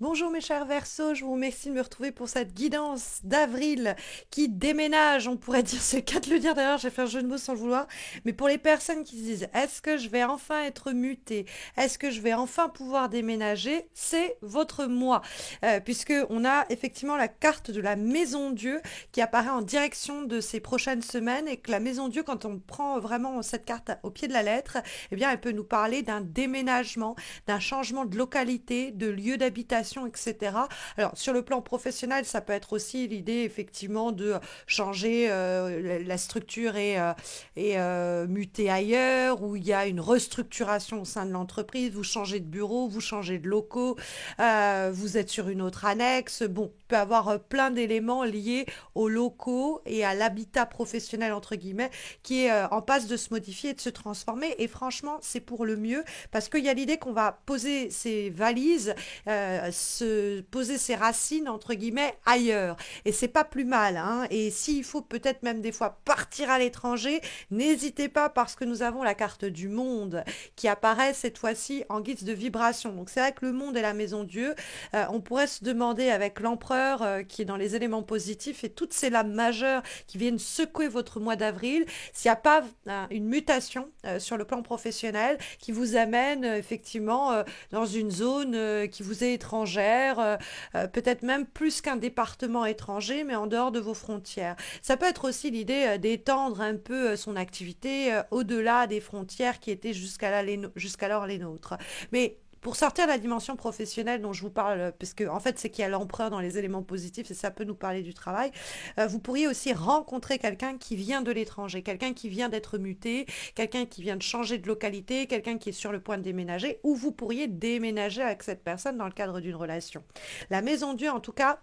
Bonjour mes chers Verseaux, je vous remercie de me retrouver pour cette guidance d'avril qui déménage, on pourrait dire, c'est le cas de le dire d'ailleurs, j'ai fait un jeu de mots sans le vouloir, mais pour les personnes qui se disent est-ce que je vais enfin être mutée, est-ce que je vais enfin pouvoir déménager, c'est votre mois, puisque on a effectivement la carte de la Maison Dieu qui apparaît en direction de ces prochaines semaines et que la Maison Dieu, quand on prend vraiment cette carte au pied de la lettre, eh bien elle peut nous parler d'un déménagement, d'un changement de localité, de lieu d'habitation, etc. Alors, sur le plan professionnel, ça peut être aussi l'idée, effectivement, de changer la structure et muter ailleurs, où il y a une restructuration au sein de l'entreprise, vous changez de bureau, vous changez de locaux, vous êtes sur une autre annexe. Bon, il peut y avoir plein d'éléments liés aux locaux et à l'habitat professionnel, entre guillemets, qui est en passe de se modifier et de se transformer. Et franchement, c'est pour le mieux parce qu'il y a l'idée qu'on va poser ses valises, se poser ses racines entre guillemets ailleurs. Et c'est pas plus mal, hein. Et s'il faut peut-être même des fois partir à l'étranger, n'hésitez pas parce que nous avons la carte du monde qui apparaît cette fois-ci en guise de vibration. Donc c'est vrai que le monde est la maison Dieu. On pourrait se demander avec l'empereur qui est dans les éléments positifs et toutes ces lames majeures qui viennent secouer votre mois d'avril, s'il n'y a pas une mutation sur le plan professionnel qui vous amène effectivement dans une zone qui vous est étrangère, peut-être même plus qu'un département étranger, mais en dehors de vos frontières. Ça peut être aussi l'idée d'étendre un peu son activité au-delà des frontières qui étaient jusqu'alors les nôtres. Mais pour sortir de la dimension professionnelle dont je vous parle, parce que en fait c'est qu'il y a l'empereur dans les éléments positifs et ça peut nous parler du travail, vous pourriez aussi rencontrer quelqu'un qui vient de l'étranger, quelqu'un qui vient d'être muté, quelqu'un qui vient de changer de localité, quelqu'un qui est sur le point de déménager, ou vous pourriez déménager avec cette personne dans le cadre d'une relation. La maison Dieu, en tout cas,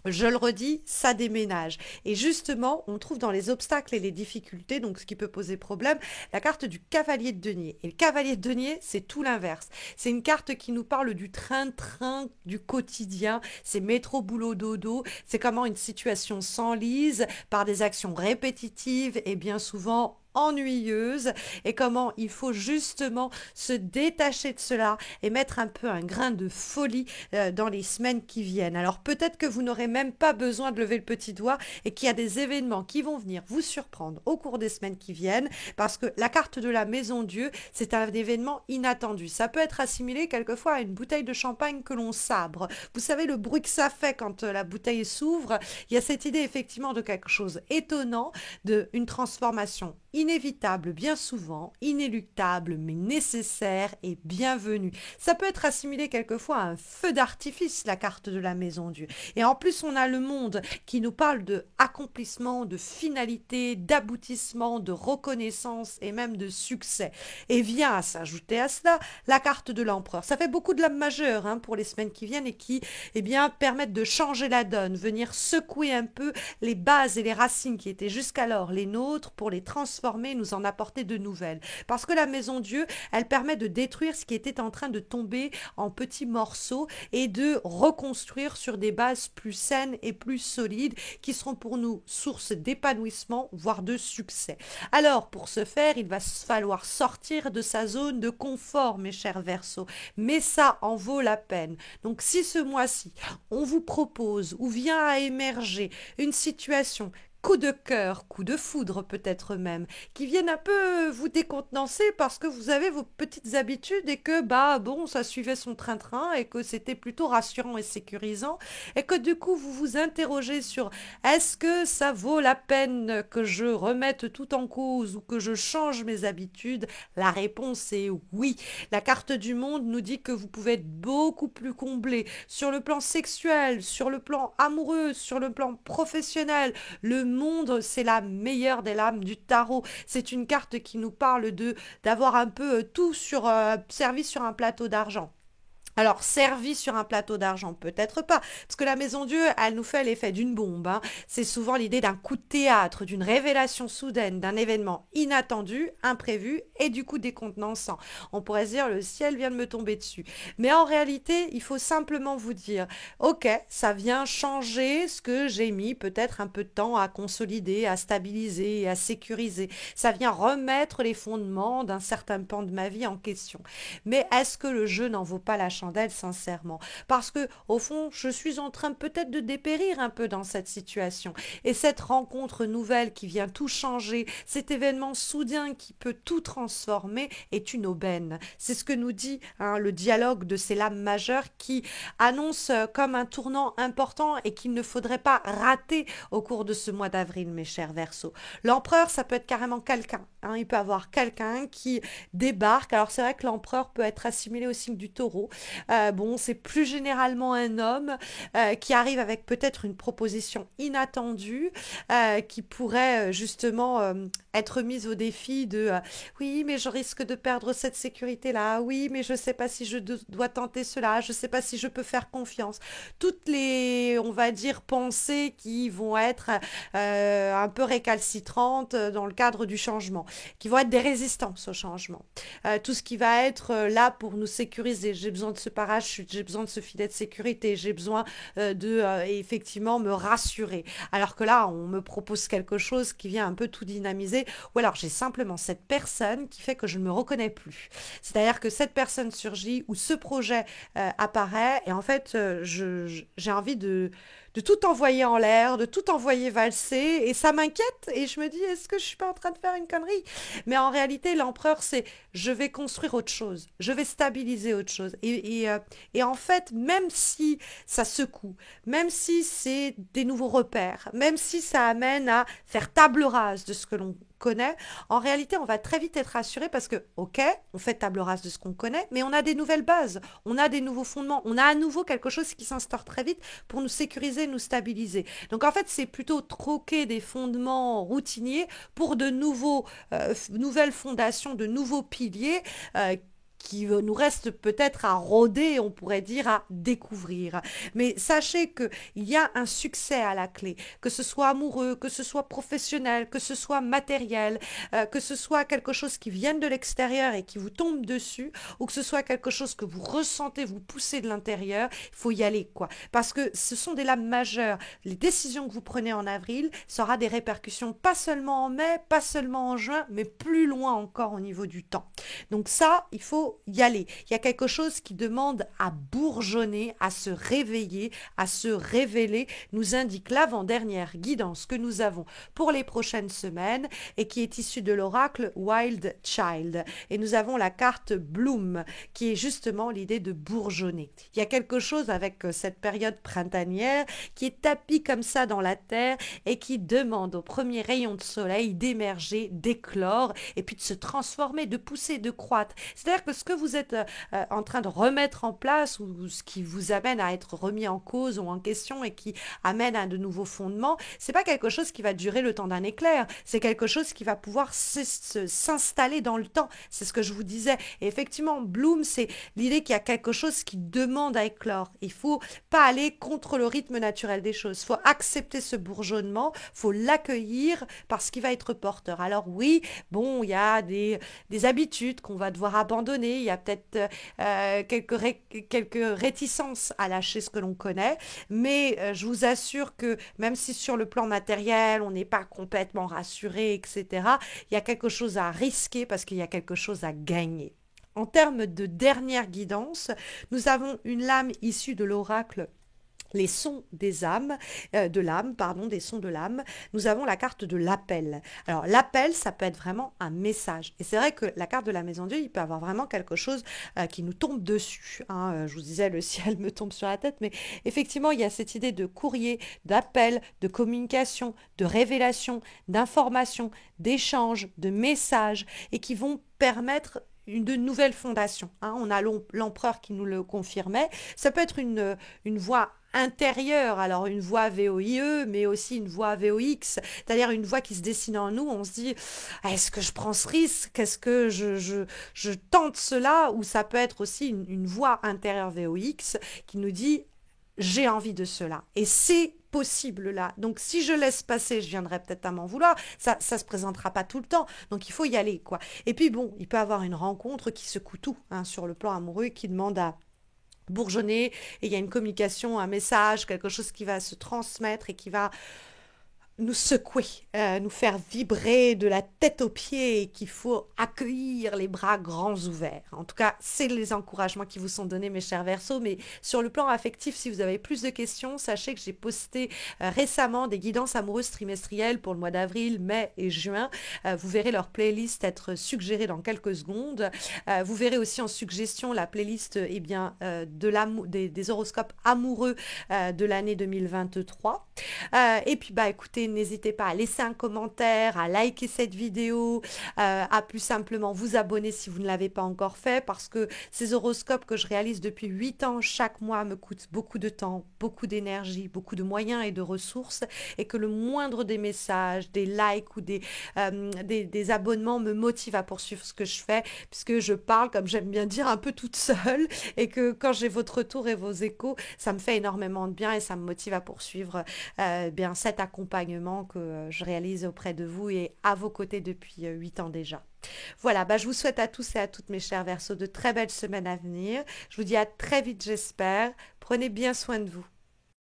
je le redis, ça déménage. Et justement, on trouve dans les obstacles et les difficultés, donc ce qui peut poser problème, la carte du cavalier de denier. Et le cavalier de denier, c'est tout l'inverse. C'est une carte qui nous parle du train-train du quotidien. C'est métro, boulot, dodo. C'est comment une situation s'enlise par des actions répétitives et bien souvent ennuyeuse et comment il faut justement se détacher de cela et mettre un peu un grain de folie dans les semaines qui viennent. Alors peut-être que vous n'aurez même pas besoin de lever le petit doigt et qu'il y a des événements qui vont venir vous surprendre au cours des semaines qui viennent parce que la carte de la Maison Dieu, c'est un événement inattendu. Ça peut être assimilé quelquefois à une bouteille de champagne que l'on sabre. Vous savez le bruit que ça fait quand la bouteille s'ouvre. Il y a cette idée effectivement de quelque chose étonnant, d'une transformation inévitable bien souvent, inéluctable mais nécessaire et bienvenue. Ça peut être assimilé quelquefois à un feu d'artifice, la carte de la Maison Dieu. Et en plus, on a le monde qui nous parle de accomplissement, de finalité, d'aboutissement, de reconnaissance et même de succès. Et vient à s'ajouter à cela la carte de l'empereur. Ça fait beaucoup de lames majeures pour les semaines qui viennent et qui permettent de changer la donne, venir secouer un peu les bases et les racines qui étaient jusqu'alors les nôtres pour les transformer, nous en apporter de nouvelles. Parce que la Maison Dieu, elle permet de détruire ce qui était en train de tomber en petits morceaux et de reconstruire sur des bases plus saines et plus solides qui seront pour nous source d'épanouissement, voire de succès. Alors, pour ce faire, il va falloir sortir de sa zone de confort, mes chers Verseaux. Mais ça en vaut la peine. Donc, si ce mois-ci, on vous propose ou vient à émerger une situation coup de cœur, coup de foudre peut-être même, qui viennent un peu vous décontenancer parce que vous avez vos petites habitudes et que bah bon ça suivait son train-train et que c'était plutôt rassurant et sécurisant et que du coup vous vous interrogez sur est-ce que ça vaut la peine que je remette tout en cause ou que je change mes habitudes. La réponse est oui. La carte du monde nous dit que vous pouvez être beaucoup plus comblé sur le plan sexuel, sur le plan amoureux, sur le plan professionnel. Le monde, c'est la meilleure des lames du tarot. C'est une carte qui nous parle de d'avoir un peu tout servi sur un plateau d'argent. Alors, servi sur un plateau d'argent, peut-être pas, parce que la Maison Dieu, elle nous fait l'effet d'une bombe. C'est souvent l'idée d'un coup de théâtre, d'une révélation soudaine, d'un événement inattendu, imprévu et du coup décontenançant. On pourrait se dire, le ciel vient de me tomber dessus. Mais en réalité, il faut simplement vous dire, ok, ça vient changer ce que j'ai mis peut-être un peu de temps à consolider, à stabiliser et à sécuriser. Ça vient remettre les fondements d'un certain pan de ma vie en question. Mais est-ce que le jeu n'en vaut pas la chandelle? chandelle, sincèrement. Parce que, au fond, je suis en train peut-être de dépérir un peu dans cette situation. Et cette rencontre nouvelle qui vient tout changer, cet événement soudain qui peut tout transformer, est une aubaine. C'est ce que nous dit hein, le dialogue de ces lames majeures qui annonce comme un tournant important et qu'il ne faudrait pas rater au cours de ce mois d'avril, mes chers Verseaux. L'empereur, ça peut être carrément quelqu'un. Hein, il peut avoir quelqu'un qui débarque. Alors c'est vrai que l'empereur peut être assimilé au signe du taureau. Bon, c'est plus généralement un homme qui arrive avec peut-être une proposition inattendue qui pourrait justement être mise au défi de oui, mais je risque de perdre cette sécurité-là. Oui, mais je ne sais pas si je dois tenter cela. Je ne sais pas si je peux faire confiance. Toutes les, on va dire, pensées qui vont être un peu récalcitrantes dans le cadre du changement, qui vont être des résistances au changement. Tout ce qui va être là pour nous sécuriser. J'ai besoin de ce parachute, j'ai besoin de ce filet de sécurité, j'ai besoin de effectivement me rassurer. Alors que là, on me propose quelque chose qui vient un peu tout dynamiser, ou alors j'ai simplement cette personne qui fait que je ne me reconnais plus. C'est-à-dire que cette personne surgit ou ce projet apparaît et en fait, j'ai envie de tout envoyer en l'air, de tout envoyer valser, et ça m'inquiète, et je me dis, est-ce que je suis pas en train de faire une connerie? Mais en réalité, l'empereur, c'est, je vais construire autre chose, je vais stabiliser autre chose. Et en fait, même si ça secoue, même si c'est des nouveaux repères, même si ça amène à faire table rase de ce que l'on connaît, en réalité, on va très vite être rassuré parce que, ok, on fait table rase de ce qu'on connaît, mais on a des nouvelles bases, on a des nouveaux fondements, on a à nouveau quelque chose qui s'instaure très vite pour nous sécuriser, nous stabiliser. Donc en fait, c'est plutôt troquer des fondements routiniers pour de nouvelles fondations, de nouveaux piliers qui nous reste peut-être à rôder, on pourrait dire à découvrir. Mais sachez qu'il y a un succès à la clé, que ce soit amoureux, que ce soit professionnel, que ce soit matériel, que ce soit quelque chose qui vienne de l'extérieur et qui vous tombe dessus, ou que ce soit quelque chose que vous ressentez, vous poussez de l'intérieur, il faut y aller, quoi. Parce que ce sont des lames majeures. Les décisions que vous prenez en avril, ça aura des répercussions pas seulement en mai, pas seulement en juin, mais plus loin encore au niveau du temps. Donc ça, il faut y aller. Il y a quelque chose qui demande à bourgeonner, à se réveiller, à se révéler, nous indique l'avant-dernière guidance que nous avons pour les prochaines semaines et qui est issue de l'oracle Wild Child. Et nous avons la carte Bloom, qui est justement l'idée de bourgeonner. Il y a quelque chose avec cette période printanière qui est tapie comme ça dans la terre et qui demande au premier rayon de soleil d'émerger, d'éclore et puis de se transformer, de pousser, de croître. C'est-à-dire que ce que vous êtes en train de remettre en place ou ce qui vous amène à être remis en cause ou en question et qui amène à de nouveaux fondements, c'est pas quelque chose qui va durer le temps d'un éclair, c'est quelque chose qui va pouvoir s'installer dans le temps. C'est ce que je vous disais. Et effectivement, Bloom, c'est l'idée qu'il y a quelque chose qui demande à éclore. Il faut pas aller contre le rythme naturel des choses. Il faut accepter ce bourgeonnement, il faut l'accueillir parce qu'il va être porteur. Alors oui, bon, il y a des habitudes qu'on va devoir abandonner, il y a peut-être quelques réticences à lâcher ce que l'on connaît, mais je vous assure que même si sur le plan matériel, on n'est pas complètement rassuré, etc., il y a quelque chose à risquer parce qu'il y a quelque chose à gagner. En termes de dernière guidance, nous avons une lame issue de l'oracle les sons des âmes, de l'âme, pardon, des sons de l'âme, nous avons la carte de l'appel. Alors l'appel, ça peut être vraiment un message. Et c'est vrai que la carte de la Maison Dieu, il peut avoir vraiment quelque chose qui nous tombe dessus. Hein. Je vous disais, le ciel me tombe sur la tête, mais effectivement, il y a cette idée de courrier, d'appel, de communication, de révélation, d'information, d'échange, de messages, et qui vont permettre de nouvelles fondations. Hein. On a l'empereur qui nous le confirmait. Ça peut être une voix intérieure, alors une voix VOIE, mais aussi une voix VOX, c'est-à-dire une voix qui se dessine en nous, on se dit, est-ce que je prends ce risque, est-ce que je tente cela, ou ça peut être aussi une voix intérieure VOX qui nous dit, j'ai envie de cela, et c'est possible là. Donc si je laisse passer, je viendrai peut-être à m'en vouloir. Ça se présentera pas tout le temps. Donc il faut y aller, quoi. Et puis bon, il peut y avoir une rencontre qui secoue tout, hein, sur le plan amoureux, qui demande à bourgeonner, et il y a une communication, un message, quelque chose qui va se transmettre et qui va nous secouer, nous faire vibrer de la tête aux pieds et qu'il faut accueillir les bras grands ouverts. En tout cas, c'est les encouragements qui vous sont donnés, mes chers Verseaux. Mais sur le plan affectif, si vous avez plus de questions, sachez que j'ai posté récemment des guidances amoureuses trimestrielles pour le mois d'avril, mai et juin. Vous verrez leur playlist être suggérée dans quelques secondes. Vous verrez aussi en suggestion la playlist des horoscopes amoureux de l'année 2023. Et puis bah écoutez, n'hésitez pas à laisser un commentaire, à liker cette vidéo, à plus simplement vous abonner si vous ne l'avez pas encore fait, parce que ces horoscopes que je réalise depuis 8 ans chaque mois me coûtent beaucoup de temps, beaucoup d'énergie, beaucoup de moyens et de ressources, et que le moindre des messages, des likes ou des abonnements me motive à poursuivre ce que je fais, puisque je parle, comme j'aime bien dire, un peu toute seule, et que quand j'ai votre retour et vos échos, ça me fait énormément de bien et ça me motive à poursuivre bien cet accompagnement que je réalise auprès de vous et à vos côtés depuis 8 ans déjà. Voilà, bah, je vous souhaite à tous et à toutes mes chers Verseaux de très belles semaines à venir. Je vous dis à très vite j'espère. Prenez bien soin de vous.